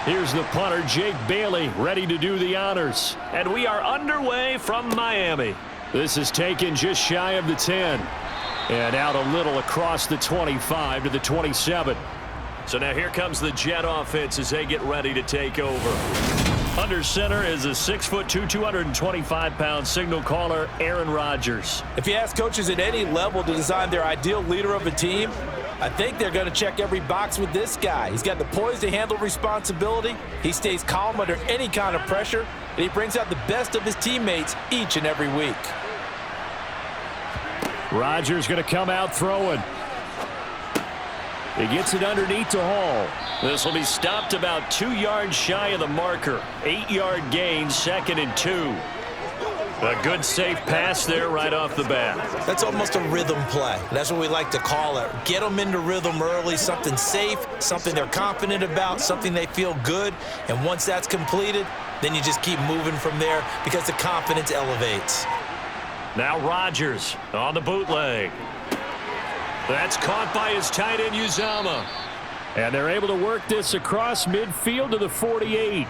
Here's the punter, Jake Bailey, ready to do the honors. And we are underway from Miami. This is taken just shy of the 10. And out a little across the 25 to the 27. So now here comes the Jet offense as they get ready to take over. Under center is a 6'2", 225-pound signal caller, Aaron Rodgers. If you ask coaches at any level to design their ideal leader of a team, I think they're going to check every box with this guy. He's got the poise to handle responsibility. He stays calm under any kind of pressure, and he brings out the best of his teammates each and every week. Rodgers going to come out throwing. He gets it underneath to Hall. This will be stopped about 2 yards shy of the marker. 8-yard gain, 2nd and 2. A good safe pass there right off the bat. That's almost a rhythm play. That's what we like to call it. Get them into rhythm early, something safe, something they're confident about, something they feel good. And once that's completed, then you just keep moving from there because the confidence elevates. Now Rodgers on the bootleg. That's caught by his tight end, Uzama. And they're able to work this across midfield to the 48.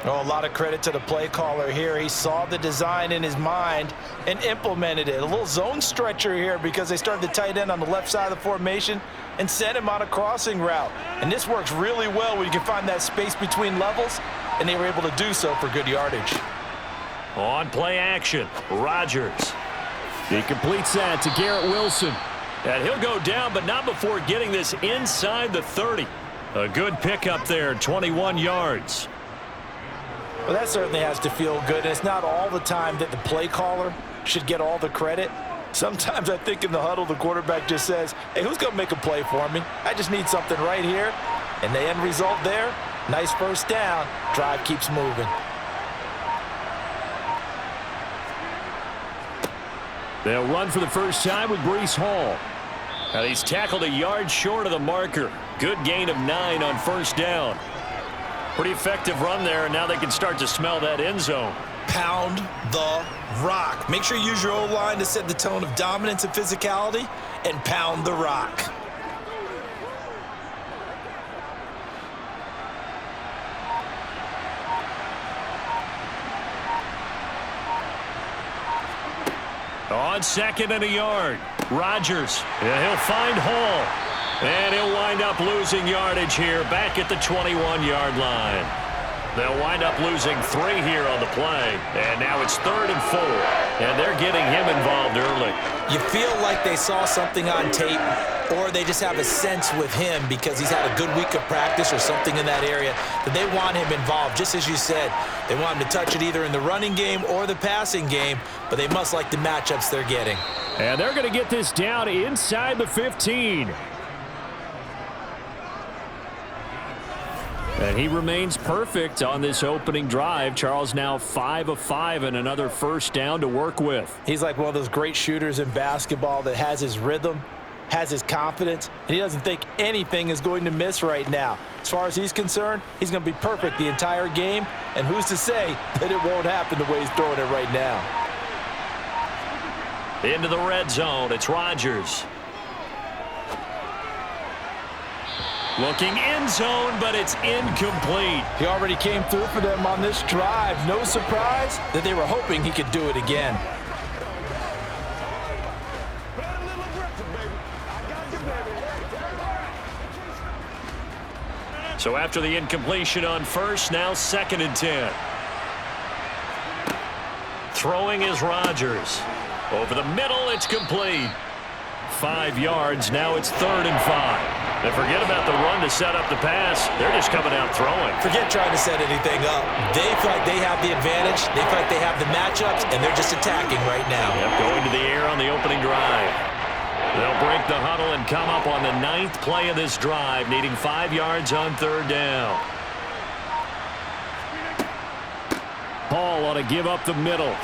Oh, a lot of credit to the play caller here. He saw the design in his mind and implemented it. A little zone stretcher here because they started the tight end on the left side of the formation and sent him on a crossing route. And this works really well when you can find that space between levels, and they were able to do so for good yardage. On play action, Rodgers. He completes that to Garrett Wilson. And he'll go down, but not before getting this inside the 30. A good pickup there, 21 yards. Well, that certainly has to feel good. And it's not all the time that the play caller should get all the credit. Sometimes I think in the huddle, the quarterback just says, hey, who's going to make a play for me? I just need something right here. And the end result there, nice first down. Drive keeps moving. They'll run for the first time with Breece Hall. And he's tackled a yard short of the marker. Good gain of 9 on first down. Pretty effective run there, and now they can start to smell that end zone. Pound the rock. Make sure you use your O-line to set the tone of dominance and physicality, and pound the rock. On 2nd and a yard, Rodgers. And he'll find Hall. And he'll wind up losing yardage here back at the 21-yard line. They'll wind up losing 3 here on the play. And now it's 3rd and 4. And they're getting him involved early. You feel like they saw something on tape, or they just have a sense with him because he's had a good week of practice or something in that area that they want him involved. Just as you said, they want him to touch it either in the running game or the passing game, but they must like the matchups they're getting. And they're going to get this down inside the 15. And he remains perfect on this opening drive. Charles now 5 of 5 and another first down to work with. He's like one of those great shooters in basketball that has his rhythm, has his confidence, and he doesn't think anything is going to miss right now. As far as he's concerned, he's going to be perfect the entire game, and who's to say that it won't happen the way he's throwing it right now. Into the red zone, it's Rodgers. Looking end zone, but it's incomplete. He already came through for them on this drive. No surprise that they were hoping he could do it again. So after the incompletion on first, now 2nd and 10. Throwing is Rodgers. Over the middle, it's complete. 5 yards, now it's 3rd and 5. And forget about the run to set up the pass. They're just coming out throwing. Forget trying to set anything up. They feel like they have the advantage. They feel like they have the matchups, and they're just attacking right now. Yep, going to the air on the opening drive. They'll break the huddle and come up on the 9th play of this drive, needing 5 yards on 3rd down. Hall ought to give up the middle.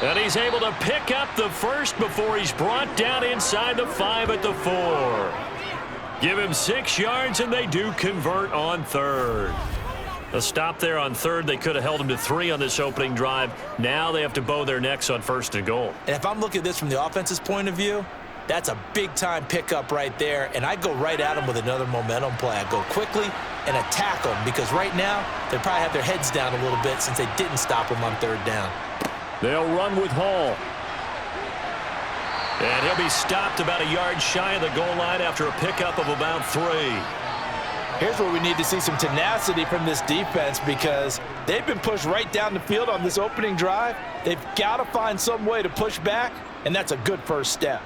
And he's able to pick up the first before he's brought down inside the 5 at the 4. Give him 6 yards, and they do convert on 3rd. A stop there on 3rd. They could have held him to 3 on this opening drive. Now they have to bow their necks on 1st and goal. And if I'm looking at this from the offense's point of view, that's a big-time pickup right there, and I go right at him with another momentum play. I go quickly, and attack them, because right now they probably have their heads down a little bit since they didn't stop them on third down. They'll run with Hall. And he'll be stopped about a yard shy of the goal line after a pickup of about 3. Here's where we need to see some tenacity from this defense, because they've been pushed right down the field on this opening drive. They've got to find some way to push back, and that's a good first step.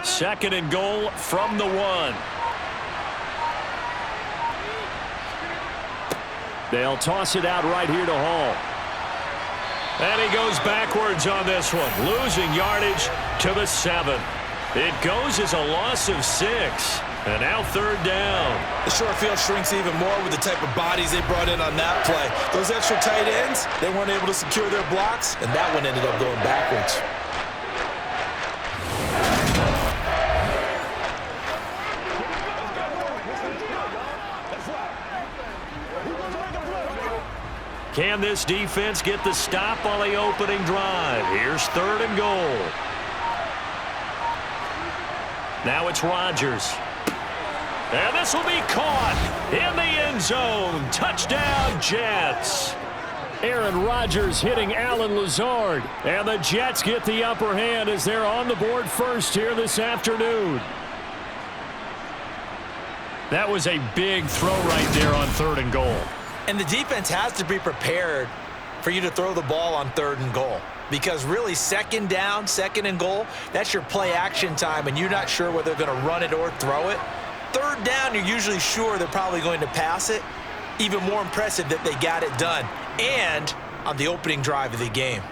2nd and goal from the 1. They'll toss it out right here to Hall. And he goes backwards on this one, losing yardage to the 7. It goes as a loss of 6. And now 3rd down. The short field shrinks even more with the type of bodies they brought in on that play. Those extra tight ends, they weren't able to secure their blocks, and that one ended up going backwards. Can this defense get the stop on the opening drive? Here's 3rd and goal. Now it's Rodgers. And this will be caught in the end zone. Touchdown, Jets. Aaron Rodgers hitting Allen Lazard. And the Jets get the upper hand as they're on the board first here this afternoon. That was a big throw right there on 3rd and goal. And the defense has to be prepared for you to throw the ball on 3rd and goal. Because really, 2nd down, 2nd and goal, that's your play action time, and you're not sure whether they're going to run it or throw it. 3rd down, you're usually sure they're probably going to pass it. Even more impressive that they got it done, and on the opening drive of the game.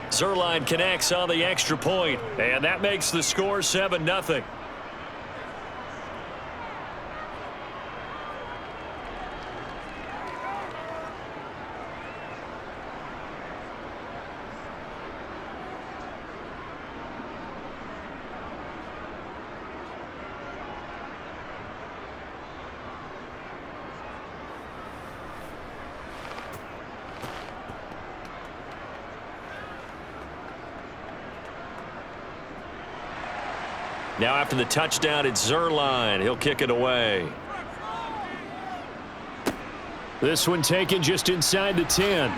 Zuerlein connects on the extra point, and that makes the score 7-0. Now after the touchdown, it's Zuerlein. He'll kick it away. This one taken just inside the 10.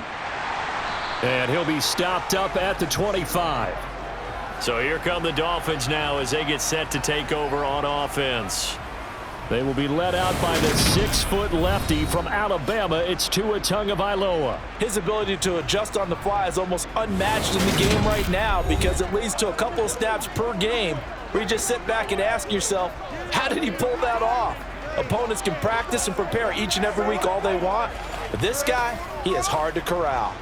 And he'll be stopped up at the 25. So here come the Dolphins now as they get set to take over on offense. They will be led out by the 6-foot lefty from Alabama. It's Tua Tagovailoa. His ability to adjust on the fly is almost unmatched in the game right now, because it leads to a couple of snaps per game where you just sit back and ask yourself, how did he pull that off? Opponents can practice and prepare each and every week all they want, but this guy, he is hard to corral.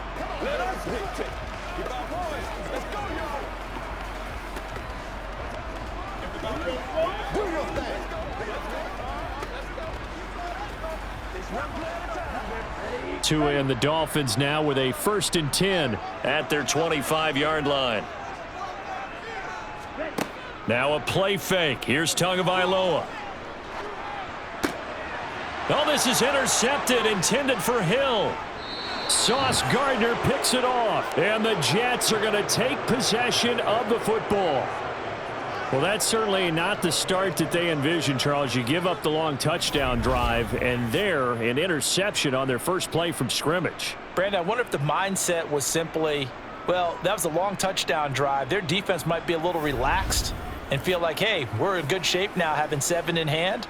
Tua and the Dolphins now with a 1st and 10 at their 25-yard line. Now a play fake. Here's Tagovailoa. Oh, this is intercepted, intended for Hill. Sauce Gardner picks it off, and the Jets are going to take possession of the football. Well, that's certainly not the start that they envisioned, Charles. You give up the long touchdown drive, and there, an interception on their first play from scrimmage. Brandon, I wonder if the mindset was simply, well, that was a long touchdown drive. Their defense might be a little relaxed and feel like, hey, we're in good shape now having 7 in hand.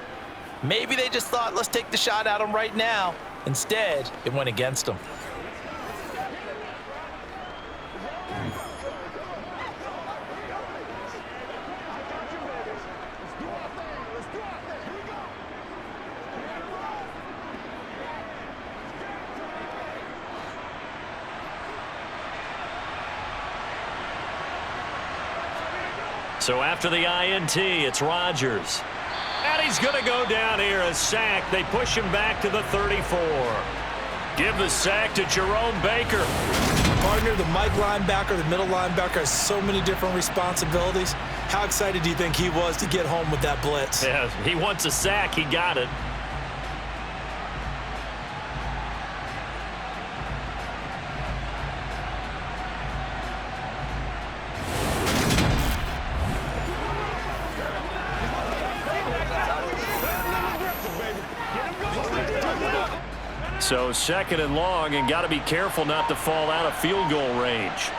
Maybe they just thought, let's take the shot at them right now. Instead, it went against them. So after the INT, it's Rodgers. And he's going to go down here, a sack. They push him back to the 34. Give the sack to Jerome Baker. Partner, the Mike linebacker, the middle linebacker, has so many different responsibilities. How excited do you think he was to get home with that blitz? Yeah, he wants a sack. He got it. So 2nd and long, and got to be careful not to fall out of field goal range.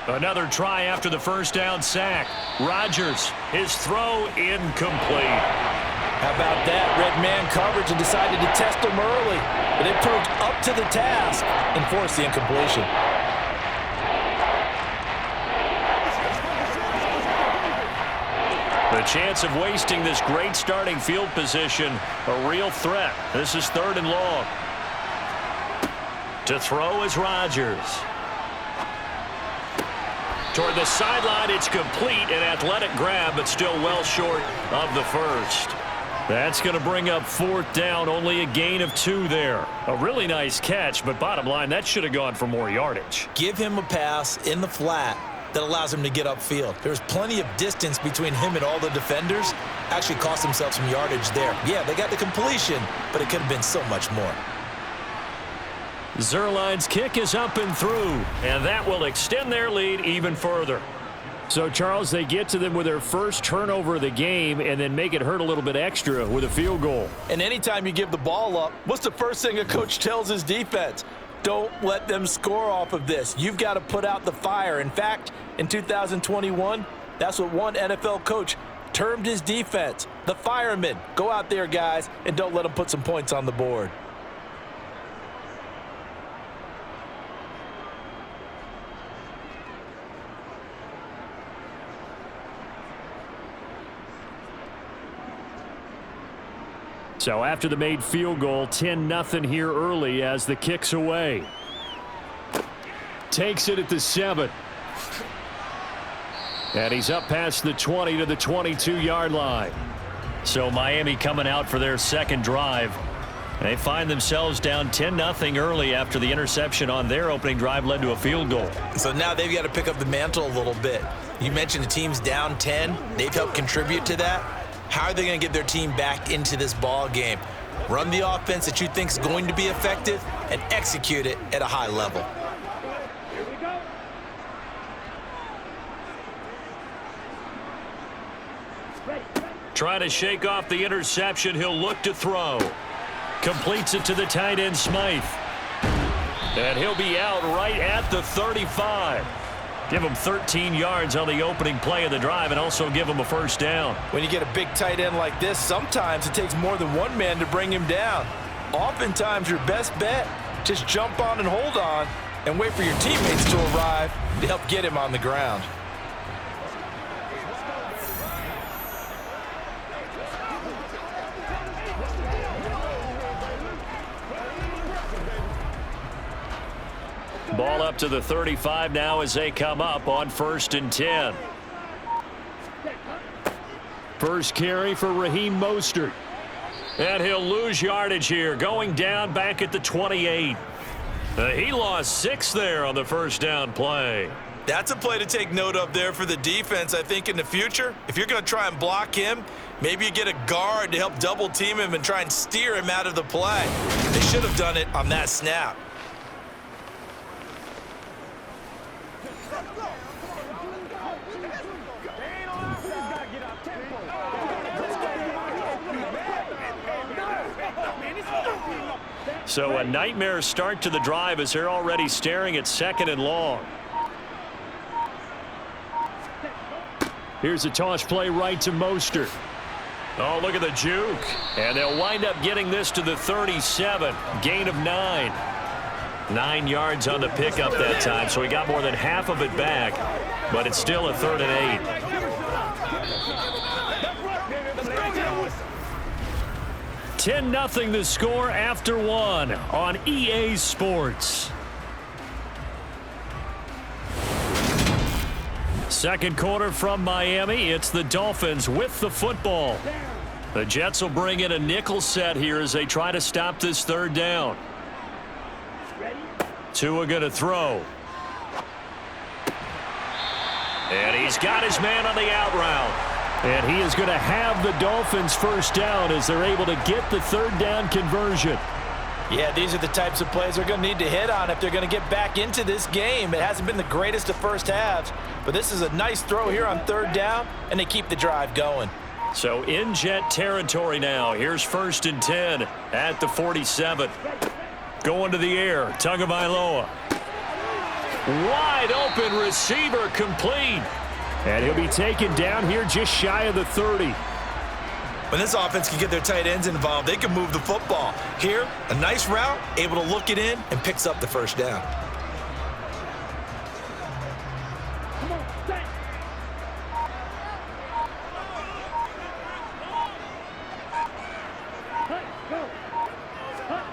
Another try after the first down sack. Rodgers, his throw incomplete. How about that? Red man coverage and decided to test him early. But it proved up to the task and forced the incompletion. The chance of wasting this great starting field position, a real threat. This is 3rd and long. To throw is Rodgers. Toward the sideline, it's complete. An athletic grab, but still well short of the first. That's going to bring up 4th down, only a gain of 2 there. A really nice catch, but bottom line, that should have gone for more yardage. Give him a pass in the flat that allows him to get upfield. There's plenty of distance between him and all the defenders. Actually cost himself some yardage there. Yeah, they got the completion, but it could have been so much more. Zerline's kick is up and through, and that will extend their lead even further. So, Charles, they get to them with their first turnover of the game and then make it hurt a little bit extra with a field goal. And anytime you give the ball up, what's the first thing a coach tells his defense? Don't let them score off of this. You've got to put out the fire. In fact, in 2021, that's what one NFL coach termed his defense, the firemen. Go out there, guys, and don't let them put some points on the board. So after the made field goal, 10-0 here early as the kick's away. Takes it at the 7. And he's up past the 20 to the 22-yard line. So Miami coming out for their second drive. They find themselves down 10-0 early after the interception on their opening drive led to a field goal. So now they've got to pick up the mantle a little bit. You mentioned the team's down 10. They've helped contribute to that. How are they going to get their team back into this ball game? Run the offense that you think is going to be effective and execute it at a high level. Here we go. Ready. Trying to shake off the interception. He'll look to throw. Completes it to the tight end, Smythe. And he'll be out right at the 35. Give him 13 yards on the opening play of the drive and also give him a first down. When you get a big tight end like this, sometimes it takes more than one man to bring him down. Oftentimes, your best bet, just jump on and hold on and wait for your teammates to arrive to help get him on the ground. Ball up to the 35 now as they come up on 1st and 10. First carry for Raheem Mostert. And he'll lose yardage here, going down back at the 28. He lost 6 there on the first down play. That's a play to take note of there for the defense, I think, in the future. If you're going to try and block him, maybe you get a guard to help double team him and try and steer him out of the play. They should have done it on that snap. So a nightmare start to the drive as they're already staring at 2nd and long. Here's a toss play right to Mostert. Oh, look at the juke. And they'll wind up getting this to the 37. Gain of 9. 9 yards on the pickup that time, so he got more than half of it back. But it's still a 3rd and 8. 10-0 the score after 1 on EA Sports. Second quarter from Miami. It's the Dolphins with the football. The Jets will bring in a nickel set here as they try to stop this 3rd down. Tua going to throw. And he's got his man on the out route. And he is going to have the Dolphins first down as they're able to get the 3rd down conversion. Yeah, these are the types of plays they're going to need to hit on if they're going to get back into this game. It hasn't been the greatest of first halves, but this is a nice throw here on 3rd down, and they keep the drive going. So in jet territory now. Here's 1st and 10 at the 47. Going to the air. Tagovailoa. Wide open receiver, complete. And he'll be taken down here just shy of the 30. When this offense can get their tight ends involved, they can move the football. Here, a nice route, able to look it in, and picks up the first down. Come on, set. Cut, go. Cut.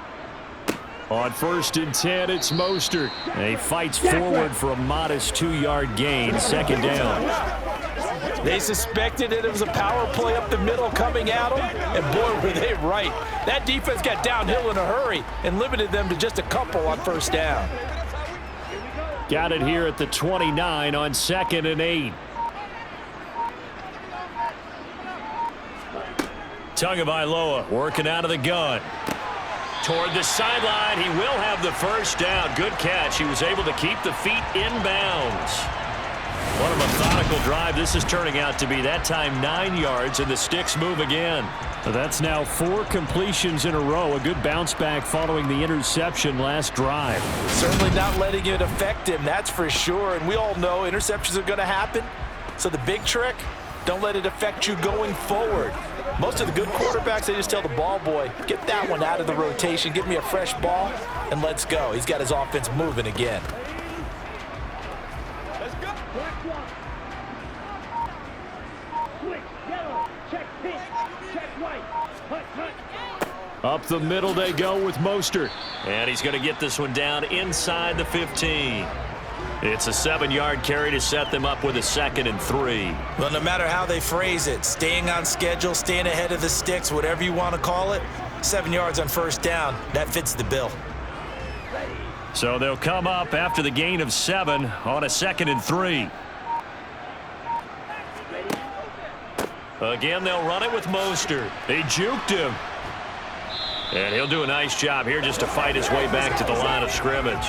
On 1st and 10, it's Mostert. And he fights forward for a modest 2-yard gain, 2nd down. They suspected it was a power play up the middle coming at them, and boy, were they right. That defense got downhill in a hurry and limited them to just a couple on 1st down. Got it here at the 29 on 2nd and 8. Tagovailoa working out of the gun. Toward the sideline, he will have the first down. Good catch. He was able to keep the feet in bounds. What a methodical drive this is turning out to be. That time 9 yards, and the sticks move again. So that's now 4 completions in a row. A good bounce back following the interception last drive. Certainly not letting it affect him, that's for sure. And we all know interceptions are going to happen. So the big trick, don't let it affect you going forward. Most of the good quarterbacks, they just tell the ball boy, get that one out of the rotation, give me a fresh ball, and let's go. He's got his offense moving again. Let's go. Black block. Switch, yellow. Check pink. Check white. Hut, hut. Up the middle they go with Mostert. And he's going to get this one down inside the 15. It's a 7-yard carry to set them up with a 2nd and 3. Well, no matter how they phrase it, staying on schedule, staying ahead of the sticks, whatever you want to call it, 7 yards on 1st down, that fits the bill. So they'll come up after the gain of 7 on a 2nd and 3. Again, they'll run it with Mostert. They juked him. And he'll do a nice job here just to fight his way back to the line of scrimmage.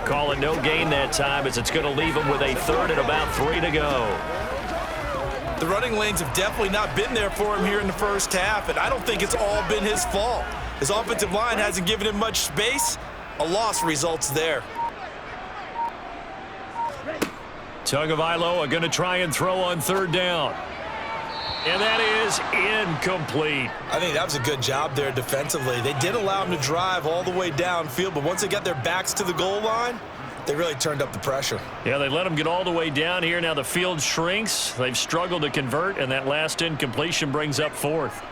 Call it no gain that time, as it's going to leave him with a 3rd and about 3 to go. The running lanes have definitely not been there for him here in the first half, and I don't think it's all been his fault. His offensive line hasn't given him much space. A loss results there. Tagovailoa going to try and throw on 3rd down. And that is incomplete. I think that was a good job there defensively. They did allow him to drive all the way downfield, but once they got their backs to the goal line, they really turned up the pressure. Yeah, they let him get all the way down here. Now the field shrinks. They've struggled to convert, and that last incompletion brings up 4th.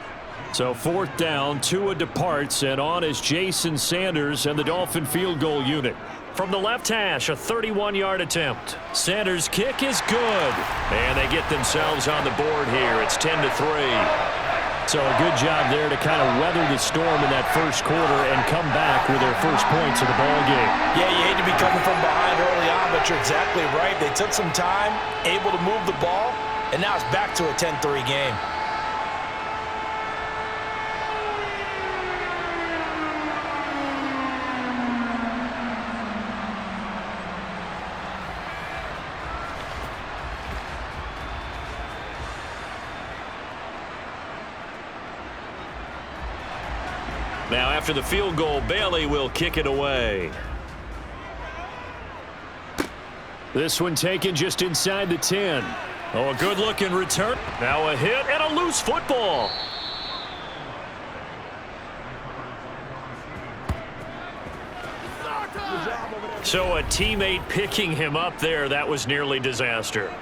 So 4th down, Tua departs, and on is Jason Sanders and the Dolphin field goal unit. From the left hash, a 31-yard attempt. Sanders' kick is good. And they get themselves on the board here. It's 10-3. So a good job there to kind of weather the storm in that first quarter and come back with their first points of the ball game. Yeah, you hate to be coming from behind early on, but you're exactly right. They took some time, able to move the ball, and now it's back to a 10-3 game. Now, after the field goal, Bailey will kick it away. This one taken just inside the 10. Oh, a good-looking return. Now a hit and a loose football. So a teammate picking him up there, that was nearly disaster.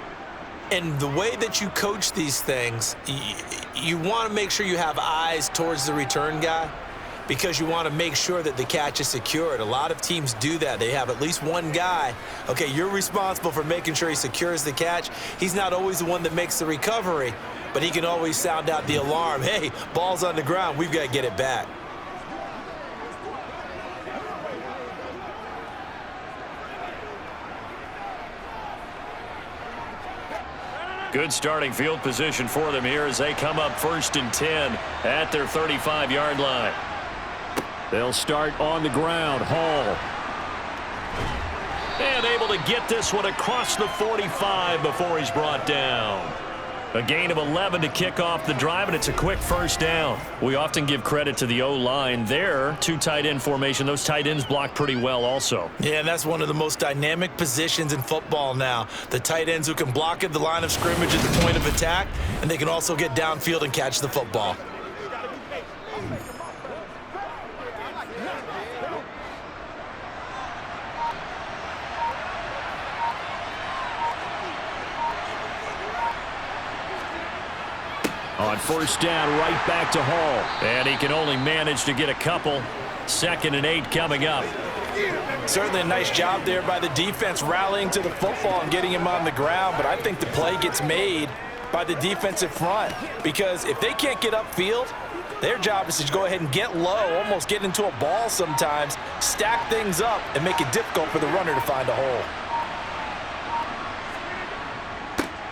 And the way that you coach these things, you want to make sure you have eyes towards the return guy, because you want to make sure that the catch is secured. A lot of teams do that. They have at least one guy. Okay, you're responsible for making sure he secures the catch. He's not always the one that makes the recovery, but he can always sound out the alarm. Hey, ball's on the ground. We've got to get it back. Good starting field position for them here as they come up 1st and 10 at their 35-yard line. They'll start on the ground. Hall. And able to get this one across the 45 before he's brought down. A gain of 11 to kick off the drive, and it's a quick first down. We often give credit to the O-line there. Two tight end formation. Those tight ends block pretty well also. Yeah, and that's one of the most dynamic positions in football now. The tight ends who can block at the line of scrimmage at the point of attack, and they can also get downfield and catch the football. On first down, right back to Hall. And he can only manage to get a couple. 2nd and 8 coming up. Certainly a nice job there by the defense rallying to the football and getting him on the ground, but I think the play gets made by the defensive front because if they can't get upfield, their job is to go ahead and get low, almost get into a ball sometimes, stack things up, and make it difficult for the runner to find a hole.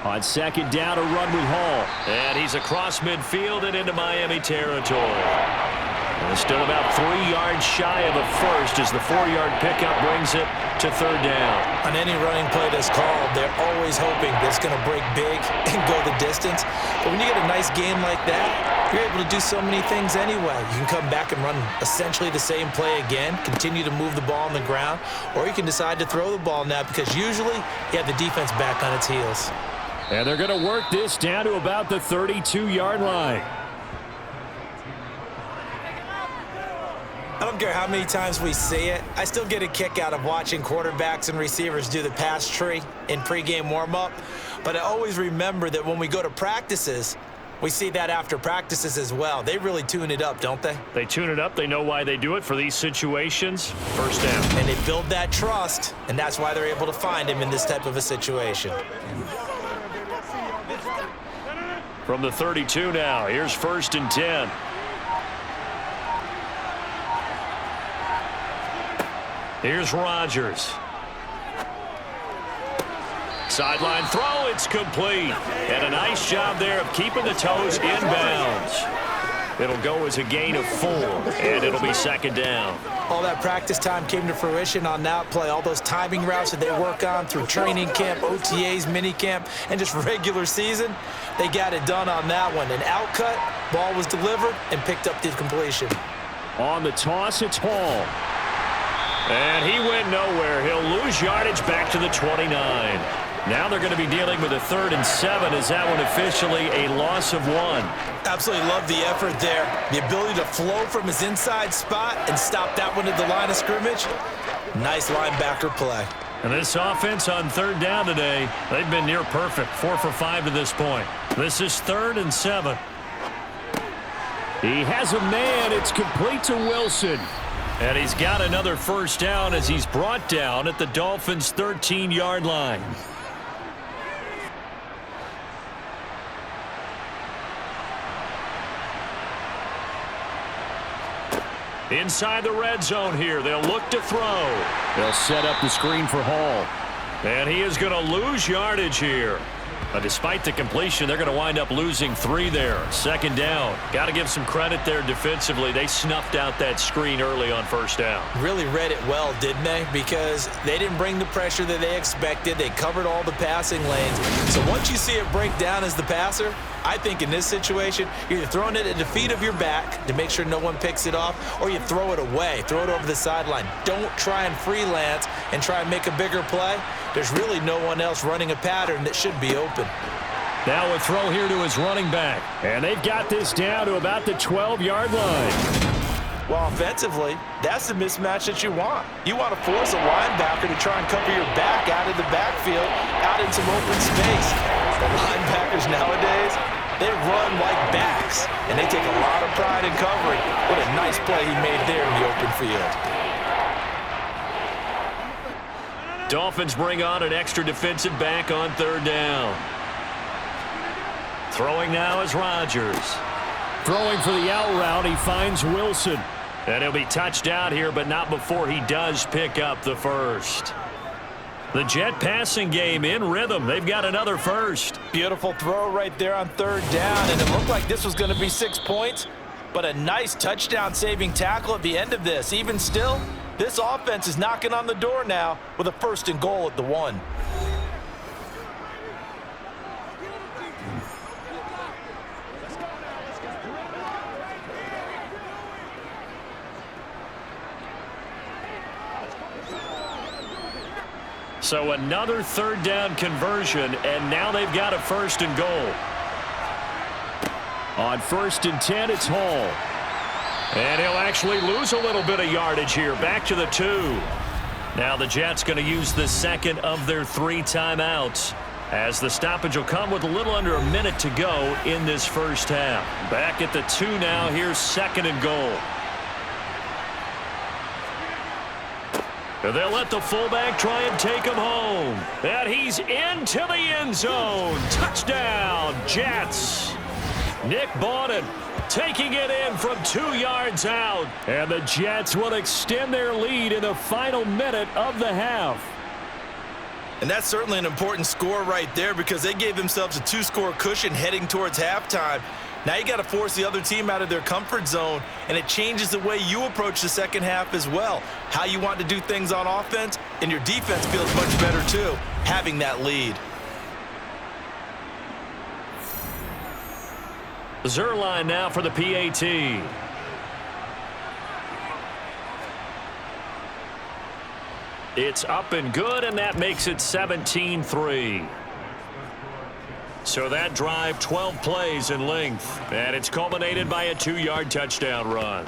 On 2nd down, a run with Hall. And he's across midfield and into Miami territory. And still about 3 yards shy of a first as the 4-yard pickup brings it to 3rd down. On any running play that's called, they're always hoping that it's going to break big and go the distance. But when you get a nice game like that, you're able to do so many things anyway. You can come back and run essentially the same play again, continue to move the ball on the ground, or you can decide to throw the ball now because usually you have the defense back on its heels. And they're going to work this down to about the 32-yard line. I don't care how many times we see it. I still get a kick out of watching quarterbacks and receivers do the pass tree in pregame warm-up. But I always remember that when we go to practices, we see that after practices as well. They really tune it up, don't they? They tune it up. They know why they do it for these situations. First down. And they build that trust, and that's why they're able to find him in this type of a situation. From the 32 now, here's 1st and 10. Here's Rodgers. Sideline throw, it's complete. And a nice job there of keeping the toes inbounds. It'll go as a gain of 4, and it'll be 2nd down. All that practice time came to fruition on that play. All those timing routes that they work on through training camp, OTAs, minicamp, and just regular season, they got it done on that one. An outcut, ball was delivered, and picked up the completion. On the toss, it's Hall. And he went nowhere. He'll lose yardage back to the 29. Now they're going to be dealing with a 3rd and 7. Is that one officially a loss of 1? Absolutely love the effort there. The ability to flow from his inside spot and stop that one at the line of scrimmage. Nice linebacker play. And this offense on 3rd down today, they've been near perfect. 4 for 5 to this point. This is 3rd and 7. He has a man. It's complete to Wilson. And he's got another first down as he's brought down at the Dolphins' 13-yard line. Inside the red zone here. They'll look to throw. They'll set up the screen for Hall. And he is going to lose yardage here. But despite the completion, they're going to wind up losing 3 there. 2nd down. Got to give some credit there defensively. They snuffed out that screen early on first down. Really read it well, didn't they? Because they didn't bring the pressure that they expected. They covered all the passing lanes. So once you see it break down as the passer, I think in this situation, you're either throwing it at the feet of your back to make sure no one picks it off, or you throw it away, throw it over the sideline. Don't try and freelance and try and make a bigger play. There's really no one else running a pattern that should be open. Now a throw here to his running back. And they've got this down to about the 12-yard line. Well, offensively, that's the mismatch that you want. You want to force a linebacker to try and cover your back out of the backfield, out in some open space. The linebackers nowadays, they run like backs, and they take a lot of pride in covering. What a nice play he made there in the open field. Dolphins bring on an extra defensive back on 3rd down. Throwing now is Rodgers. Throwing for the out route, he finds Wilson. And he'll be touched out here, but not before he does pick up the first. The Jet passing game in rhythm. They've got another first. Beautiful throw right there on 3rd down, and it looked like this was going to be 6 points, but a nice touchdown-saving tackle at the end of this. Even still, this offense is knocking on the door now with a 1st and goal at the 1. So another third down conversion, and now they've got a 1st and goal. On 1st and 10, it's Hall. And he'll actually lose a little bit of yardage here. Back to the 2. Now the Jets going to use the second of their 3 timeouts, as the stoppage will come with a little under a minute to go in this first half. Back at the 2 now. Here's 2nd and goal. They'll let the fullback try and take him home. And he's into the end zone. Touchdown, Jets. Nick Bawden taking it in from 2 yards out. And the Jets will extend their lead in the final minute of the half. And that's certainly an important score right there, because they gave themselves a 2-score cushion heading towards halftime. Now you got to force the other team out of their comfort zone, and it changes the way you approach the second half as well. How you want to do things on offense, and your defense feels much better too, having that lead. Zerline now for the PAT. It's up and good, and that makes it 17-3. So that drive, 12 plays in length, and it's culminated by a 2-yard touchdown run.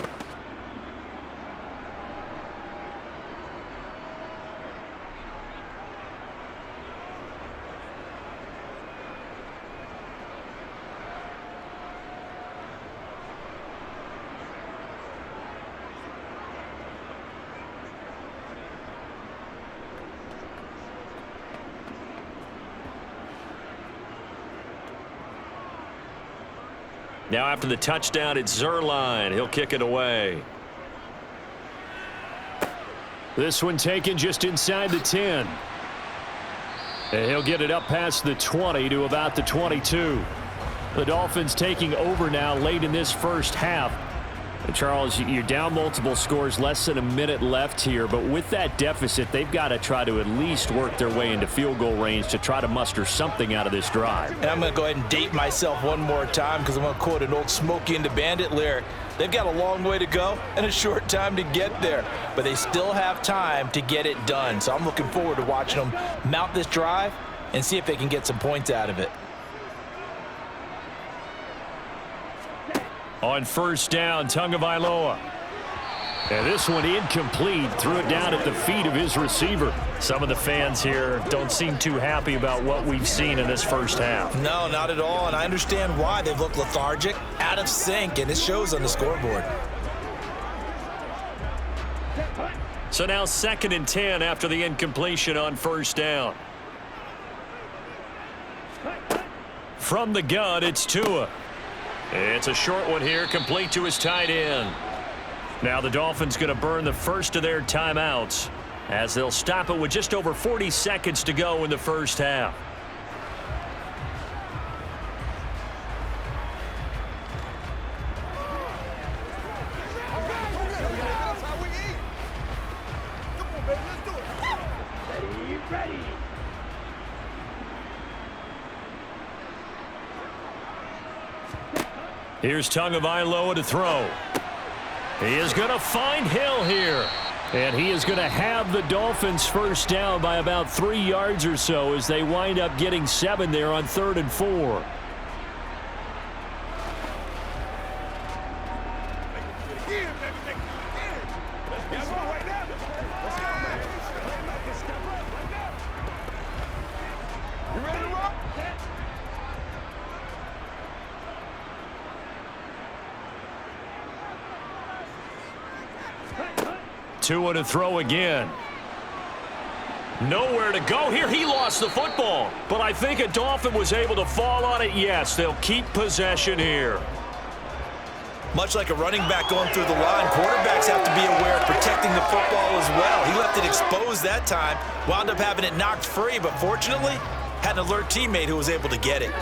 Now after the touchdown, it's Zerline. He'll kick it away. This one taken just inside the 10. And he'll get it up past the 20 to about the 22. The Dolphins taking over now late in this first half. And Charles, you're down multiple scores, less than a minute left here. But with that deficit, they've got to try to at least work their way into field goal range to try to muster something out of this drive. And I'm going to go ahead and date myself one more time, because I'm going to quote an old Smokey and the Bandit lyric. They've got a long way to go and a short time to get there, but they still have time to get it done. So I'm looking forward to watching them mount this drive and see if they can get some points out of it. On 1st down, Tagovailoa. And this one incomplete. Threw it down at the feet of his receiver. Some of the fans here don't seem too happy about what we've seen in this first half. No, not at all, and I understand why. They've looked lethargic, out of sync, and it shows on the scoreboard. So now 2nd and 10 after the incompletion on 1st down. From the gun, it's Tua. It's a short one here, complete to his tight end. Now the Dolphins going to burn the first of their timeouts, as they'll stop it with just over 40 seconds to go in the first half. Ready. Here's Tagovailoa to throw. He is going to find Hill here. And he is going to have the Dolphins first down by about 3 yards or so as they wind up getting 7 there on 3rd and 4. Tua to throw again. Nowhere to go here. He lost the football. But I think a Dolphin was able to fall on it. Yes, they'll keep possession here. Much like a running back going through the line, quarterbacks have to be aware of protecting the football as well. He left it exposed that time, wound up having it knocked free, but fortunately, had an alert teammate who was able to get it.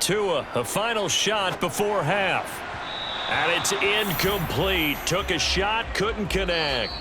Tua, a final shot before half. And it's incomplete. Took a shot, couldn't connect.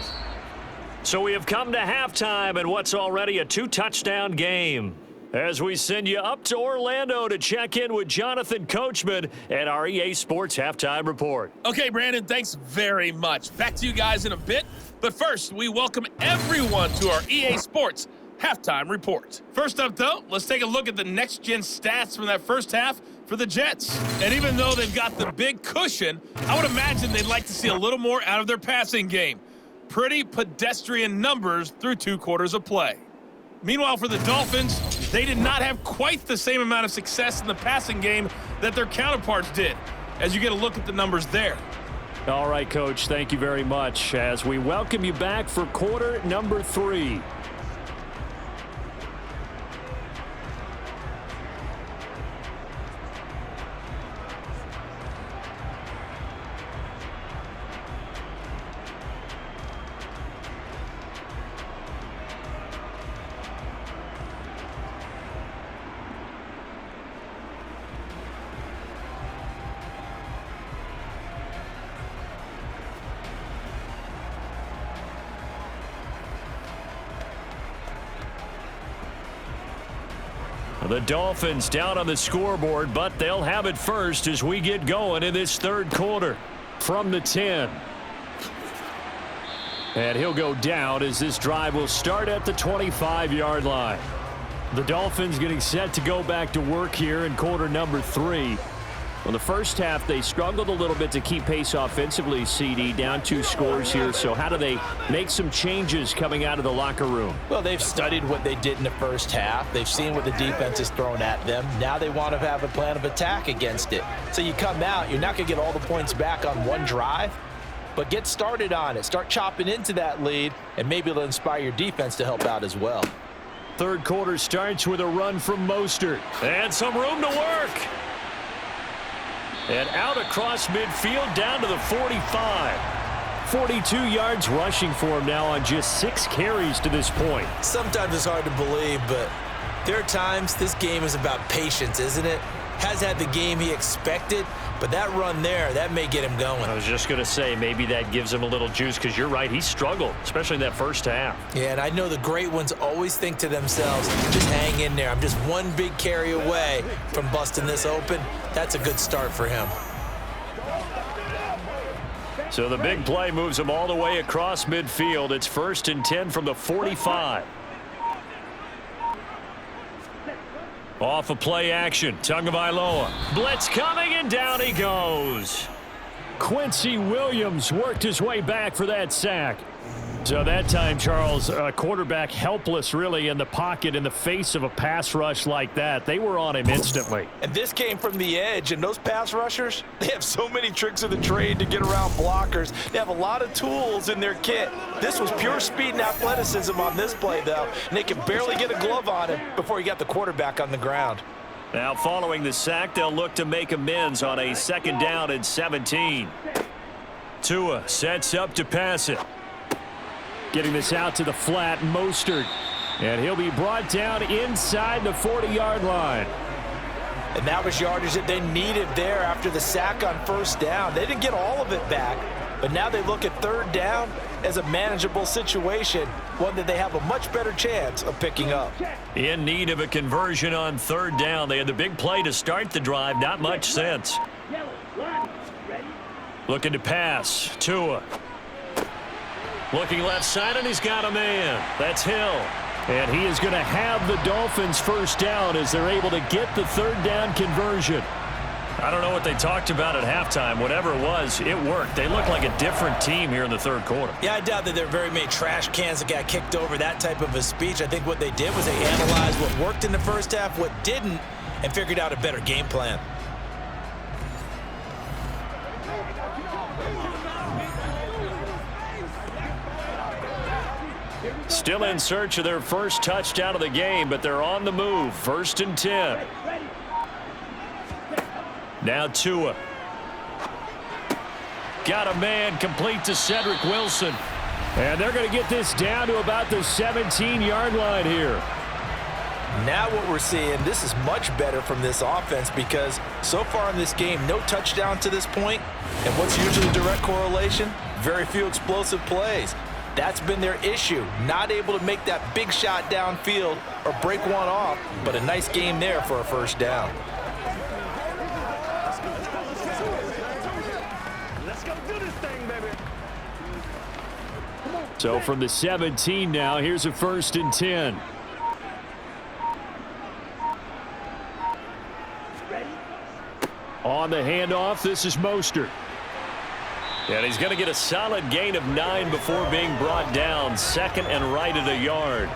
So we have come to halftime in what's already a 2-touchdown game. As we send you up to Orlando to check in with Jonathan Coachman and our EA Sports Halftime Report. Okay, Brandon, thanks very much. Back to you guys in a bit. But first, we welcome everyone to our EA Sports Halftime Report. First up, though, let's take a look at the next-gen stats from that first half for the Jets. And even though they've got the big cushion, I would imagine they'd like to see a little more out of their passing game. Pretty pedestrian numbers through 2 quarters of play. Meanwhile, for the Dolphins, they did not have quite the same amount of success in the passing game that their counterparts did, as you get a look at the numbers there. All right, Coach, thank you very much as we welcome you back for quarter number 3. The Dolphins down on the scoreboard, but they'll have it first as we get going in this third quarter from the 10. And he'll go down as this drive will start at the 25-yard line. The Dolphins getting set to go back to work here in quarter number 3. Well, the first half, they struggled a little bit to keep pace offensively, CD, down 2 scores here. So how do they make some changes coming out of the locker room? Well, they've studied what they did in the first half. They've seen what the defense has thrown at them. Now they want to have a plan of attack against it. So you come out, you're not going to get all the points back on one drive, but get started on it. Start chopping into that lead, and maybe it'll inspire your defense to help out as well. Third quarter starts with a run from Mostert. And some room to work. And out across midfield down to the 45. 42 yards rushing for him now on just 6 carries to this point. Sometimes it's hard to believe, but there are times this game is about patience, isn't it? Has had the game he expected, but that run there, that may get him going. I was just going to say, maybe that gives him a little juice because you're right, he struggled, especially in that first half. Yeah, and I know the great ones always think to themselves, just hang in there. I'm just one big carry away from busting this open. That's a good start for him. So the big play moves him all the way across midfield. It's 1st and 10 from the 45. Off of play action, Tagovailoa. Blitz coming, and down he goes. Quincy Williams worked his way back for that sack. So that time, Charles, quarterback helpless really in the pocket in the face of a pass rush like that. They were on him instantly. And this came from the edge, and those pass rushers, they have so many tricks of the trade to get around blockers. They have a lot of tools in their kit. This was pure speed and athleticism on this play, though, and they could barely get a glove on him before he got the quarterback on the ground. Now following the sack, they'll look to make amends on a 2nd down and 17. Tua sets up to pass it. Getting this out to the flat, Mostert. And he'll be brought down inside the 40-yard line. And that was yardage that they needed there after the sack on 1st down. They didn't get all of it back, but now they look at 3rd down as a manageable situation, one that they have a much better chance of picking up. In need of a conversion on 3rd down. They had the big play to start the drive. Not much sense. Looking to pass. Tua. Looking left side, and he's got a man. That's Hill. And he is going to have the Dolphins 1st down as they're able to get the 3rd down conversion. I don't know what they talked about at halftime. Whatever it was, it worked. They look like a different team here in the 3rd quarter. Yeah, I doubt that there are very many trash cans that got kicked over, that type of a speech. I think what they did was they analyzed what worked in the first half, what didn't, and figured out a better game plan. Still in search of their first touchdown of the game, but they're on the move. 1st and 10. Now Tua. Got a man complete to Cedric Wilson. And they're going to get this down to about the 17-yard line here. Now what we're seeing, this is much better from this offense because so far in this game, no touchdown to this point. And what's usually a direct correlation? Very few explosive plays. That's been their issue, not able to make that big shot downfield or break one off, but a nice game there for a first down. Let's go do this thing, baby. So from the 17 now, here's a 1st and 10. On the handoff, this is Mostert. And he's going to get a solid gain of 9 before being brought down. 2nd and right at a yard.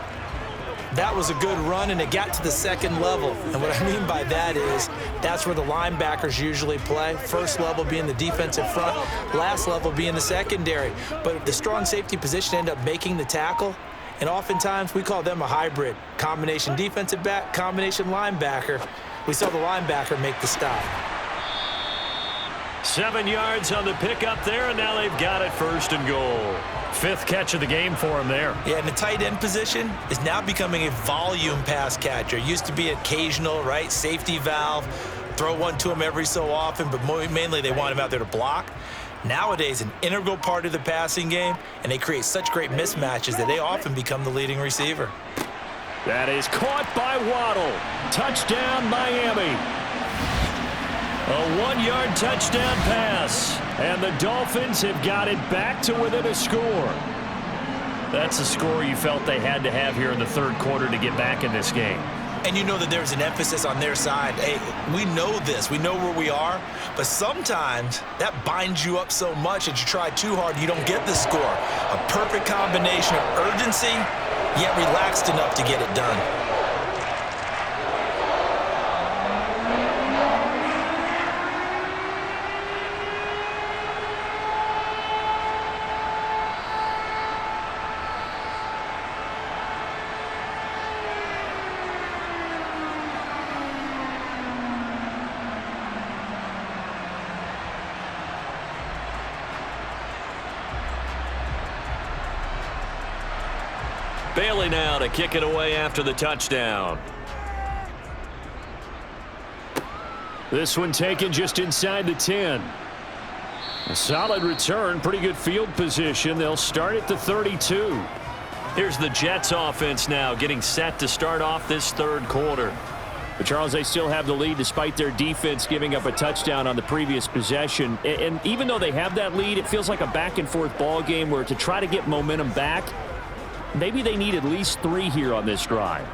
That was a good run, and it got to the 2nd level. And what I mean by that is that's where the linebackers usually play. First level being the defensive front, last level being the secondary. But the strong safety position ended up making the tackle. And oftentimes we call them a hybrid. Combination defensive back, combination linebacker. We saw the linebacker make the stop. 7 yards on the pickup there, and now they've got it 1st and goal. 5th catch of the game for him there. Yeah, and the tight end position is now becoming a volume pass catcher. Used to be occasional, right? Safety valve, throw one to him every so often, but mainly they want him out there to block. Nowadays, an integral part of the passing game, and they create such great mismatches that they often become the leading receiver. That is caught by Waddle. Touchdown, Miami. A 1-yard touchdown pass, and the Dolphins have got it back to within a score. That's a score you felt they had to have here in the 3rd quarter to get back in this game. And you know that there's an emphasis on their side. Hey, we know this. We know where we are. But sometimes that binds you up so much that you try too hard and you don't get the score. A perfect combination of urgency, yet relaxed enough to get it done. Bailey now to kick it away after the touchdown. This one taken just inside the 10. A solid return, pretty good field position. They'll start at the 32. Here's the Jets offense now getting set to start off this 3rd quarter. But Charles, they still have the lead despite their defense giving up a touchdown on the previous possession. And even though they have that lead, it feels like a back-and-forth ball game where to try to get momentum back, maybe they need at least 3 here on this drive.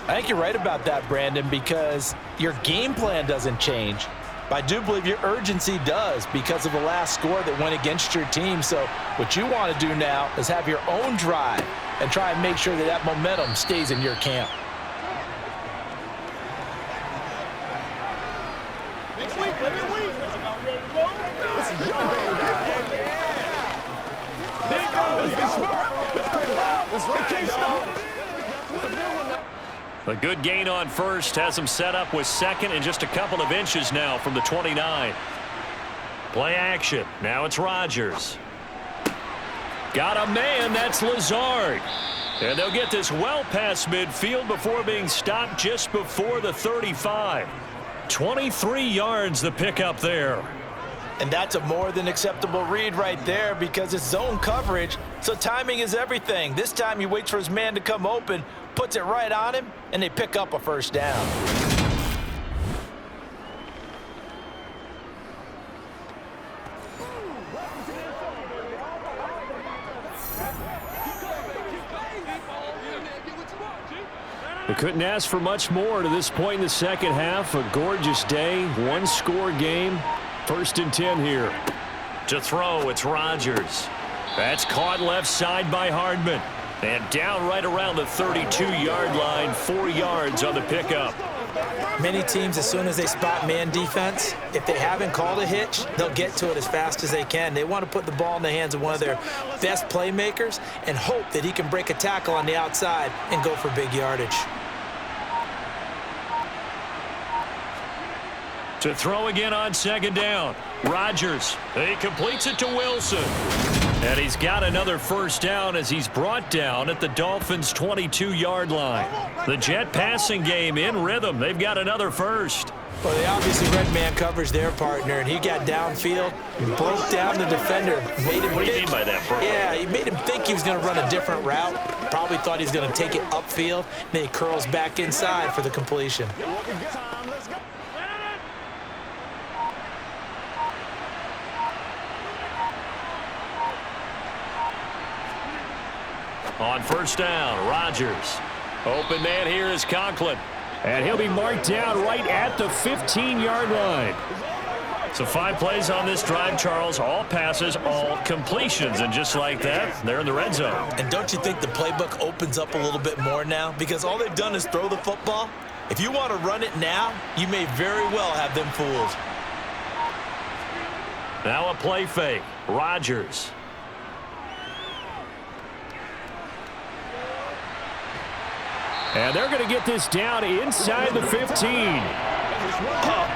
I think you're right about that, Brandon, because your game plan doesn't change. But I do believe your urgency does because of the last score that went against your team. So what you want to do now is have your own drive and try and make sure that that momentum stays in your camp. A good gain on 1st has him set up with 2nd and just a couple of inches now from the 29. Play action. Now it's Rodgers. Got a man. That's Lazard. And they'll get this well past midfield before being stopped just before the 35. 23 yards the pickup there. And that's a more than acceptable read right there because it's zone coverage, so timing is everything. This time he waits for his man to come open, puts it right on him, and they pick up a first down. They couldn't ask for much more to this point in the 2nd half. A gorgeous day, 1-score game. 1st and 10 here. To throw, it's Rodgers. That's caught left side by Hardman. And down right around the 32-yard line, 4 yards on the pickup. Many teams, as soon as they spot man defense, if they haven't called a hitch, they'll get to it as fast as they can. They want to put the ball in the hands of one of their best playmakers and hope that he can break a tackle on the outside and go for big yardage. To throw again on 2nd down. Rodgers. He completes it to Wilson. And he's got another first down as he's brought down at the Dolphins' 22-yard line. The Jet passing game in rhythm. They've got another first. Well, they obviously read man coverage their partner, and he got downfield, broke down the defender, made him What do you think, mean by that, bro? Yeah, he made him think he was going to run a different route. Probably thought he was going to take it upfield. Then he curls back inside for the completion. On first down, Rodgers. Open man here is Conklin. And he'll be marked down right at the 15-yard line. So 5 plays on this drive, Charles. All passes, all completions. And just like that, they're in the red zone. And don't you think the playbook opens up a little bit more now? Because all they've done is throw the football. If you want to run it now, you may very well have them fooled. Now a play fake. Rodgers. And they're going to get this down inside the 15.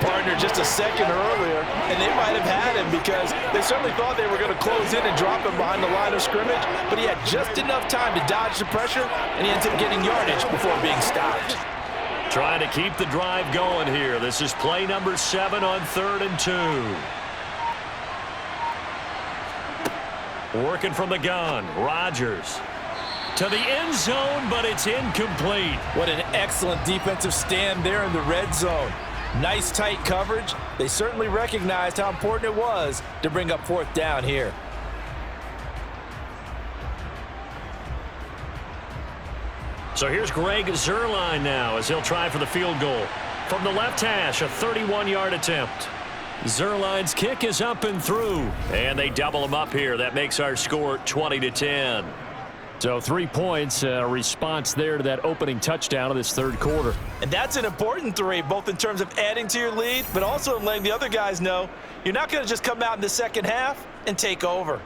Partner just a second earlier, and they might have had him because they certainly thought they were going to close in and drop him behind the line of scrimmage, but he had just enough time to dodge the pressure, and he ends up getting yardage before being stopped. Trying to keep the drive going here. This is play number 7 on 3rd and 2. Working from the gun, Rodgers. To the end zone, but it's incomplete. What an excellent defensive stand there in the red zone. Nice tight coverage. They certainly recognized how important it was to bring up 4th down here. So here's Greg Zuerlein now as he'll try for the field goal. From the left hash, a 31-yard attempt. Zuerlein's kick is up and through. And they double him up here. That makes our score 20-10. So 3 points, response there to that opening touchdown of this 3rd quarter. And that's an important 3, both in terms of adding to your lead, but also in letting the other guys know you're not going to just come out in the second half and take over.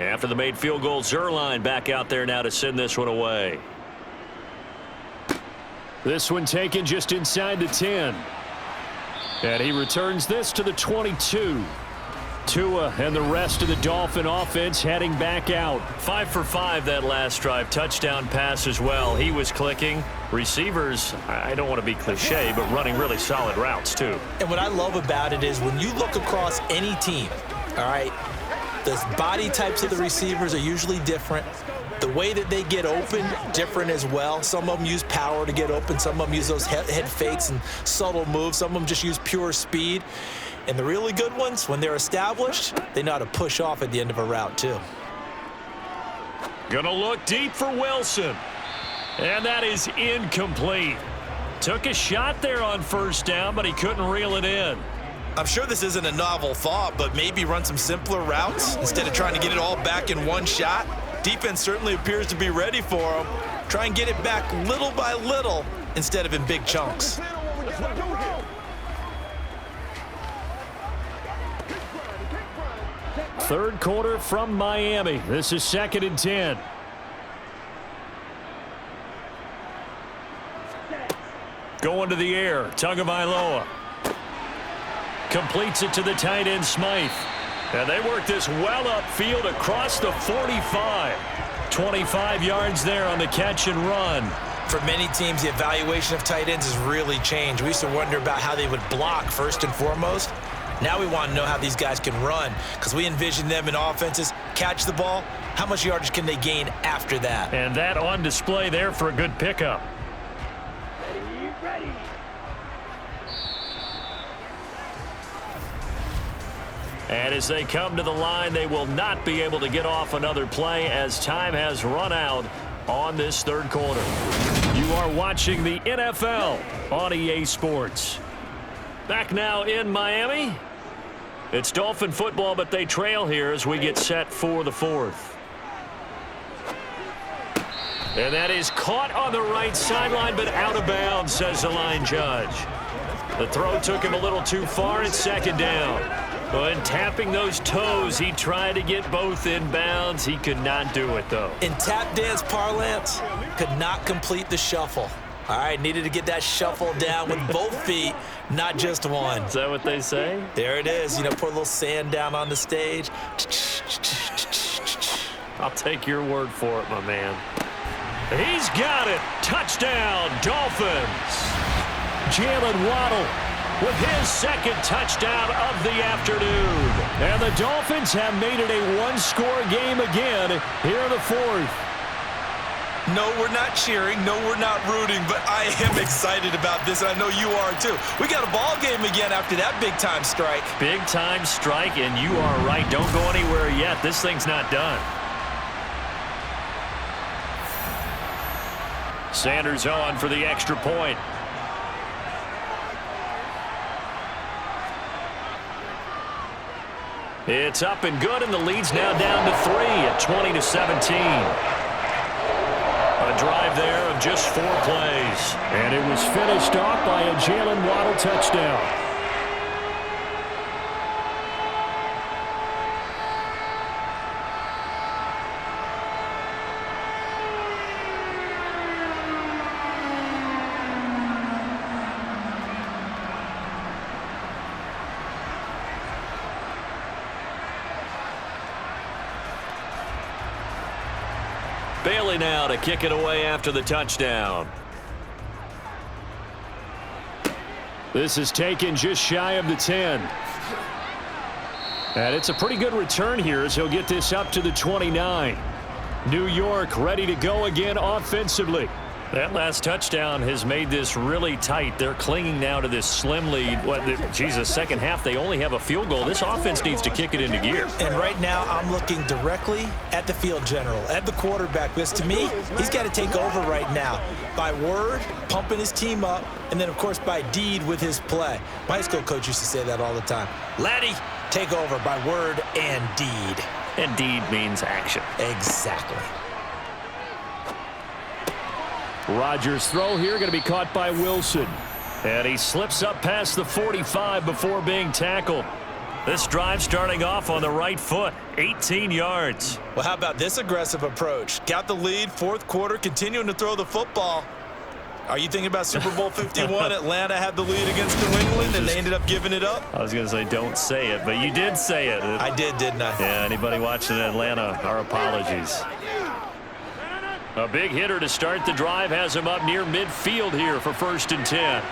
After the made field goal, Zuerlein back out there now to send this one away. This one taken just inside the 10. And he returns this to the 22. Tua and the rest of the Dolphin offense heading back out. 5 for 5 that last drive. Touchdown pass as well. He was clicking. Receivers, I don't want to be cliche, but running really solid routes too. And what I love about it is when you look across any team, all right, the body types of the receivers are usually different. The way that they get open, different as well. Some of them use power to get open. Some of them use those head fakes and subtle moves. Some of them just use pure speed. And the really good ones, when they're established, they know how to push off at the end of a route too. Gonna look deep for Wilson. And that is incomplete. Took a shot there on first down, but he couldn't reel it in. I'm sure this isn't a novel thought, but maybe run some simpler routes instead of trying to get it all back in one shot. Defense certainly appears to be ready for him. Try and get it back little by little instead of in big chunks. Third quarter from Miami. This is 2nd and 10. Going to the air. Tagovailoa. Completes it to the tight end, Smythe. And they work this well upfield across the 45. 25 yards there on the catch and run. For many teams, the evaluation of tight ends has really changed. We used to wonder about how they would block first and foremost. Now we want to know how these guys can run because we envision them in offenses, catch the ball. How much yardage can they gain after that? And that on display there for a good pickup. Ready. And as they come to the line, they will not be able to get off another play as time has run out on this 3rd quarter. You are watching the NFL on EA Sports. Back now in Miami. It's Dolphin football, but they trail here as we get set for the 4th. And that is caught on the right sideline, but out of bounds, says the line judge. The throw took him a little too far. It's 2nd down. When tapping those toes, he tried to get both in bounds. He could not do it, though. In tap dance parlance, could not complete the shuffle. All right, needed to get that shuffle down with both feet, not just one. Is that what they say? There it is. You know, put a little sand down on the stage. I'll take your word for it, my man. He's got it. Touchdown, Dolphins. Jalen Waddle with his second touchdown of the afternoon. And the Dolphins have made it a one-score game again here in the fourth. No, we're not cheering. No, we're not rooting, but I am excited about this, and I know you are too. We got a ball game again after that big-time strike. Big-time strike, and you are right. Don't go anywhere yet. This thing's not done. Sanders on for the extra point. It's up and good, and the lead's now down to 3 at 20-17. A drive there of just 4 plays. And it was finished off by a Jalen Waddle touchdown. Bailey now to kick it away after the touchdown. This is taken just shy of the 10. And it's a pretty good return here as he'll get this up to the 29. New York ready to go again offensively. That last touchdown has made this really tight. They're clinging now to this slim lead. Jesus, second half, they only have a field goal. This offense needs to kick it into gear. And right now, I'm looking directly at the field general, at the quarterback, because to me, he's got to take over right now. By word, pumping his team up, and then, of course, by deed with his play. My high school coach used to say that all the time. Laddie, take over by word and deed. And deed means action. Exactly. Rodgers' throw here going to be caught by Wilson. And he slips up past the 45 before being tackled. This drive starting off on the right foot, 18 yards. Well, how about this aggressive approach? Got the lead, fourth quarter, continuing to throw the football. Are you thinking about Super Bowl 51? Atlanta had the lead against New England, and they ended up giving it up? I was going to say don't say it, but you did say it. I did, didn't I? Yeah, anybody watching Atlanta, our apologies. A big hitter to start the drive has him up near midfield here for 1st and 10.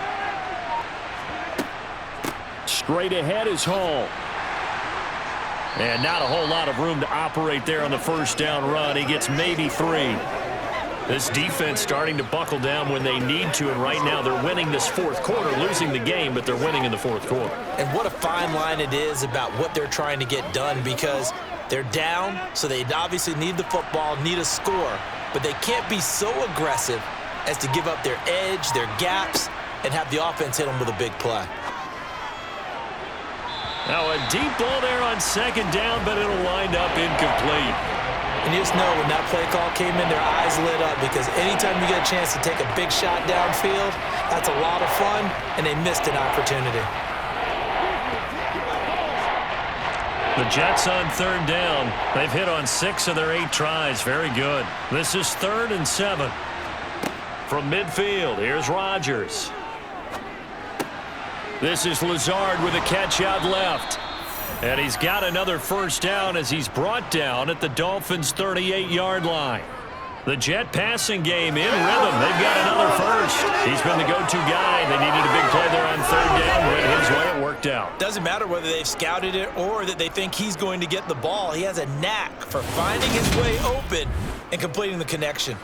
Straight ahead is Hall. And not a whole lot of room to operate there on the first down run. He gets maybe 3. This defense starting to buckle down when they need to, and right now they're winning this fourth quarter, losing the game, but they're winning in the fourth quarter. And what a fine line it is about what they're trying to get done, because they're down, so they obviously need the football, need a score. But they can't be so aggressive as to give up their edge, their gaps, and have the offense hit them with a big play. Now a deep ball there on second down, but it'll wind up incomplete. And you just know when that play call came in, their eyes lit up, because anytime you get a chance to take a big shot downfield, that's a lot of fun, and they missed an opportunity. The Jets on third down. They've hit on 6 of their 8 tries. Very good. This is 3rd and 7. From midfield, here's Rodgers. This is Lazard with a catch out left. And he's got another first down as he's brought down at the Dolphins' 38-yard line. The Jet passing game in rhythm. They've got another first. He's been the go-to guy. They needed a big play there on third down. Went his way. It worked out. Doesn't matter whether they've scouted it or that they think he's going to get the ball. He has a knack for finding his way open and completing the connection.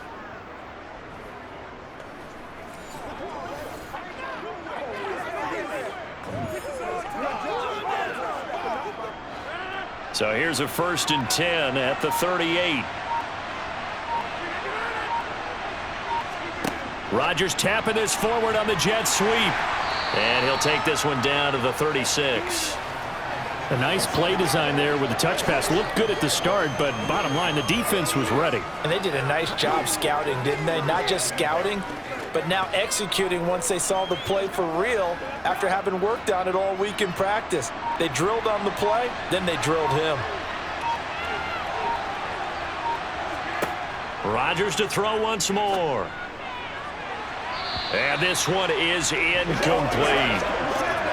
So here's a 1st and 10 at the 38. Rodgers tapping this forward on the jet sweep. And he'll take this one down to the 36. A nice play design there with the touch pass. Looked good at the start, but bottom line, the defense was ready. And they did a nice job scouting, didn't they? Not just scouting, but now executing once they saw the play for real after having worked on it all week in practice. They drilled on the play, then they drilled him. Rodgers to throw once more. And this one is incomplete.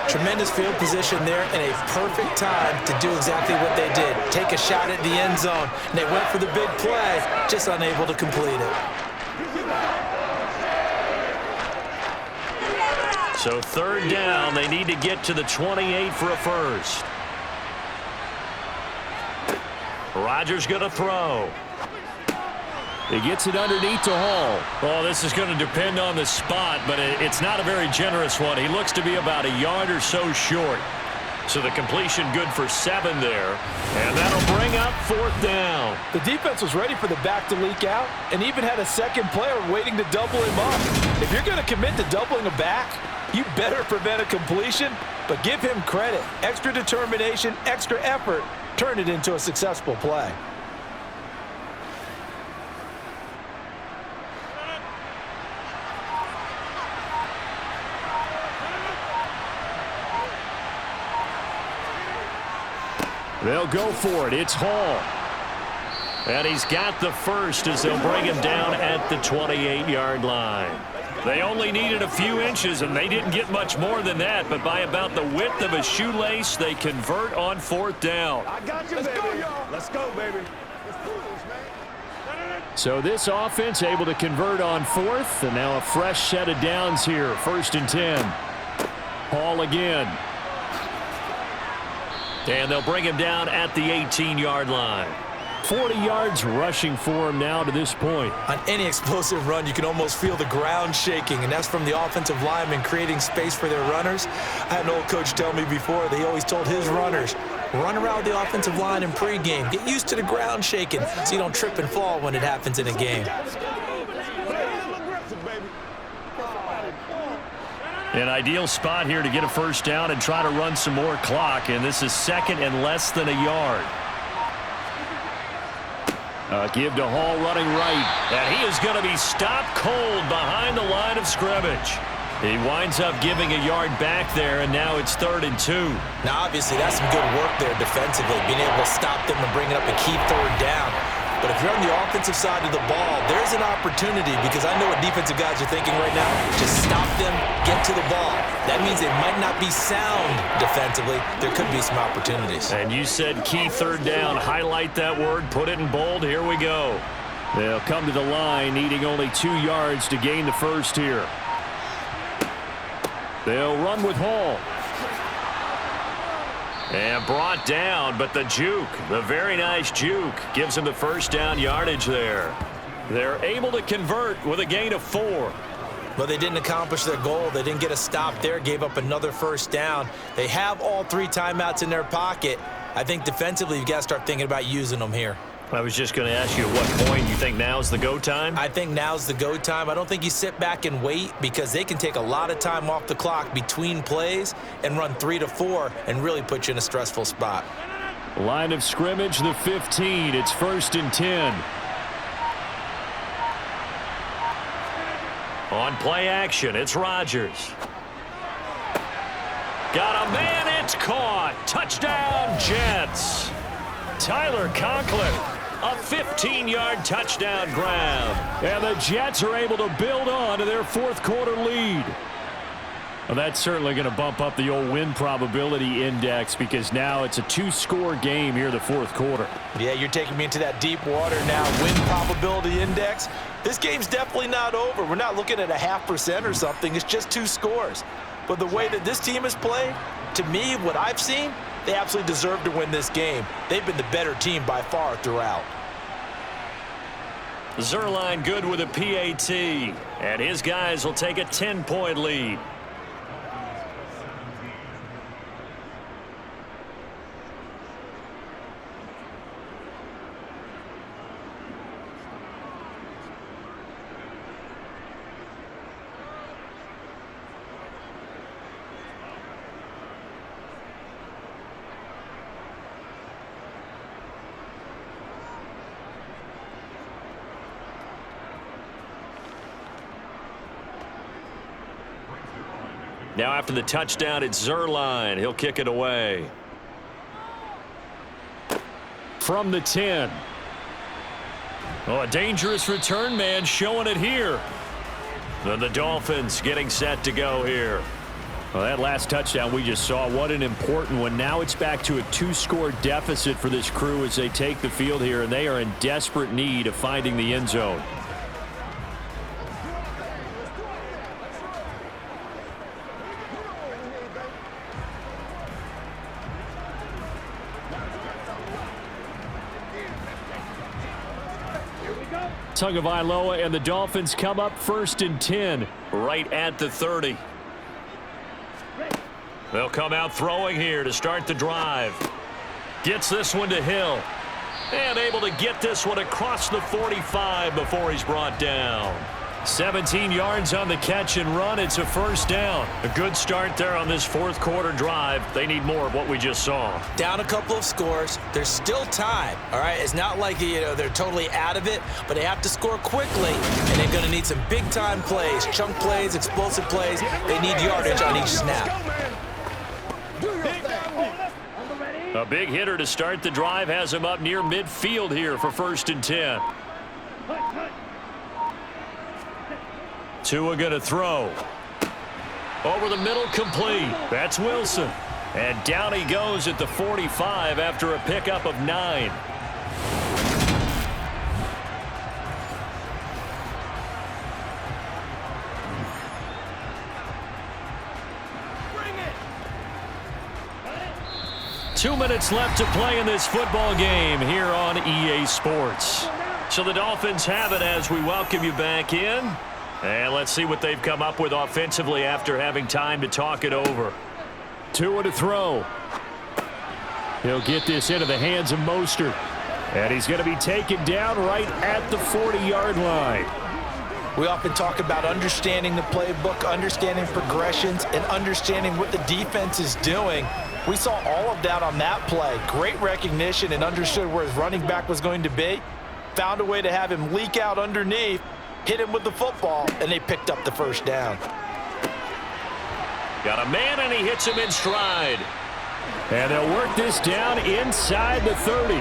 Tremendous field position there and a perfect time to do exactly what they did. Take a shot at the end zone. And they went for the big play, just unable to complete it. So third down, they need to get to the 28 for a first. Rodgers going to throw. He gets it underneath to Hall. Oh, this is going to depend on the spot, but it's not a very generous one. He looks to be about a yard or so short. So the completion good for 7 there. And that'll bring up fourth down. The defense was ready for the back to leak out and even had a second player waiting to double him up. If you're going to commit to doubling a back, you better prevent a completion, but give him credit. Extra determination, extra effort, turn it into a successful play. They'll go for it. It's Hall. And he's got the first as they'll bring him down at the 28-yard line. They only needed a few inches, and they didn't get much more than that, but by about the width of a shoelace, they convert on fourth down. I got you, baby. Let's go, baby. So this offense able to convert on fourth, and now a fresh set of downs here. 1st and 10. Hall again. And they'll bring him down at the 18-yard line. 40 yards rushing for him now to this point. On any explosive run, you can almost feel the ground shaking, and that's from the offensive linemen creating space for their runners. I had an old coach tell me before, they always told his runners, run around the offensive line in pregame. Get used to the ground shaking so you don't trip and fall when it happens in a game. An ideal spot here to get a first down and try to run some more clock, and this is 2nd and less than a yard. Give to Hall running right, and he is going to be stopped cold behind the line of scrimmage. He winds up giving a yard back there, and now it's 3rd and 2. Now, obviously, that's some good work there defensively, being able to stop them and bring it up a key 3rd down. But if you're on the offensive side of the ball, there's an opportunity because I know what defensive guys are thinking right now. Just stop them, get to the ball. That means they might not be sound defensively. There could be some opportunities. And you said key 3rd down. Highlight that word. Put it in bold. Here we go. They'll come to the line needing only 2 yards to gain the first here. They'll run with Hall. And brought down, but the juke, the very nice juke, gives him the first down yardage there. They're able to convert with a gain of 4. Well, they didn't accomplish their goal. They didn't get a stop there, gave up another first down. They have all 3 timeouts in their pocket. I think defensively, you've got to start thinking about using them here. I was just going to ask you at what point you think now's the go time? I think now's the go time. I don't think you sit back and wait because they can take a lot of time off the clock between plays and run 3 to 4 and really put you in a stressful spot. Line of scrimmage, the 15. It's 1st and 10. On play action, it's Rodgers. Got a man, it's caught. Touchdown, Jets. Tyler Conklin, a 15-yard touchdown grab. And the Jets are able to build on to their 4th quarter lead. Well, that's certainly going to bump up the old win probability index because now it's a 2-score game here in the 4th quarter. Yeah, you're taking me into that deep water now. Win probability index. This game's definitely not over. We're not looking at a 0.5% or something. It's just 2 scores. But the way that this team has played, to me, what I've seen, they absolutely deserve to win this game. They've been the better team by far throughout. Zerline good with a PAT, and his guys will take a 10-point lead. Now after the touchdown, it's Zerline. He'll kick it away. From the 10. Oh, a dangerous return man showing it here. Then the Dolphins getting set to go here. Well, that last touchdown we just saw, what an important one. Now it's back to a 2-score deficit for this crew as they take the field here, and they are in desperate need of finding the end zone. Tagovailoa and the Dolphins come up 1st and 10 right at the 30. They'll come out throwing here to start the drive. Gets this one to Hill. And able to get this one across the 45 before he's brought down. 17 yards on the catch and run. It's a 1st down. A good start there on this 4th quarter drive. They need more of what we just saw. Down a couple of scores. There's still time, all right? It's not like, they're totally out of it, but they have to score quickly, and they're going to need some big-time plays, chunk plays, explosive plays. They need yardage on each snap. A big hitter to start the drive has him up near midfield here for 1st and 10. Tua going to throw. Over the middle, complete. That's Wilson. And down he goes at the 45 after a pickup of 9. Bring it. 2 minutes left to play in this football game here on EA Sports. So the Dolphins have it as we welcome you back in. And let's see what they've come up with offensively after having time to talk it over. Tua to throw. He'll get this into the hands of Mostert. And he's going to be taken down right at the 40-yard line. We often talk about understanding the playbook, understanding progressions, and understanding what the defense is doing. We saw all of that on that play. Great recognition and understood where his running back was going to be. Found a way to have him leak out underneath, hit him with the football, and they picked up the 1st down. Got a man, and he hits him in stride. And they'll work this down inside the 30.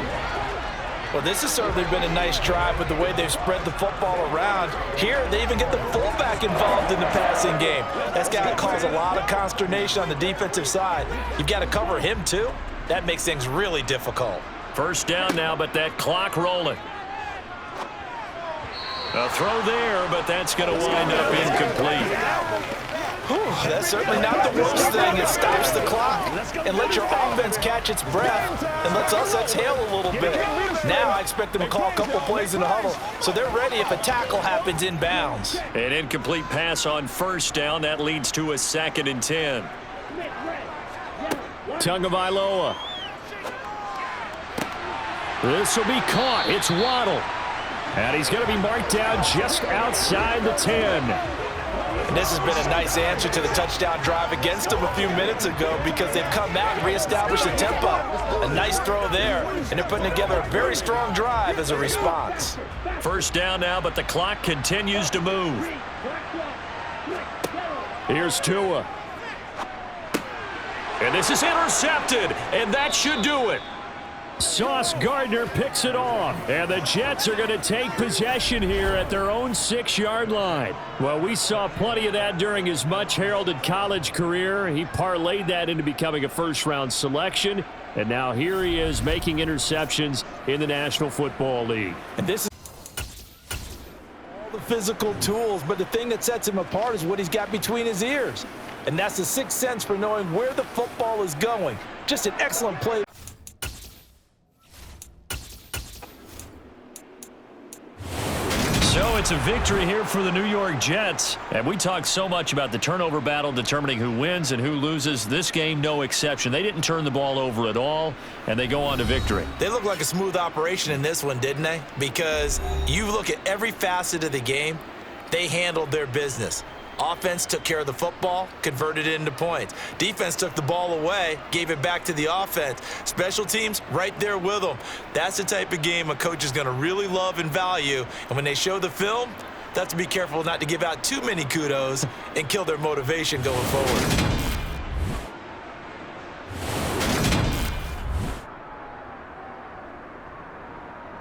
Well, this has certainly been a nice drive with the way they've spread the football around. Here, they even get the fullback involved in the passing game. That's got to cause a lot of consternation on the defensive side. You've got to cover him, too. That makes things really difficult. 1st down now, but that clock rolling. A throw there, but that's going to wind up incomplete. Whew, that's certainly not the worst thing. It stops the clock and lets your offense catch its breath and lets us exhale a little bit. Now I expect them to call a couple plays in the huddle, so they're ready if a tackle happens inbounds. An incomplete pass on 1st down. That leads to a 2nd and 10. Tagovailoa. This will be caught. It's Waddle. And he's going to be marked down just outside the 10. And this has been a nice answer to the touchdown drive against them a few minutes ago because they've come out and reestablished the tempo. A nice throw there, and they're putting together a very strong drive as a response. 1st down now, but the clock continues to move. Here's Tua. And this is intercepted, and that should do it. Sauce Gardner picks it off, and the Jets are going to take possession here at their own 6-yard line. Well, we saw plenty of that during his much-heralded college career. He parlayed that into becoming a first-round selection, and now here he is making interceptions in the National Football League. And this is all the physical tools, but the thing that sets him apart is what he's got between his ears. And that's the sixth sense for knowing where the football is going. Just an excellent play. So it's a victory here for the New York Jets. And we talked so much about the turnover battle determining who wins and who loses. This game, no exception. They didn't turn the ball over at all, and they go on to victory. They look like a smooth operation in this one, didn't they? Because you look at every facet of the game, they handled their business. Offense took care of the football, converted it into points. Defense took the ball away, gave it back to the offense. Special teams, right there with them. That's the type of game a coach is going to really love and value. And when they show the film, They'll have to be careful not to give out too many kudos and kill their motivation going forward.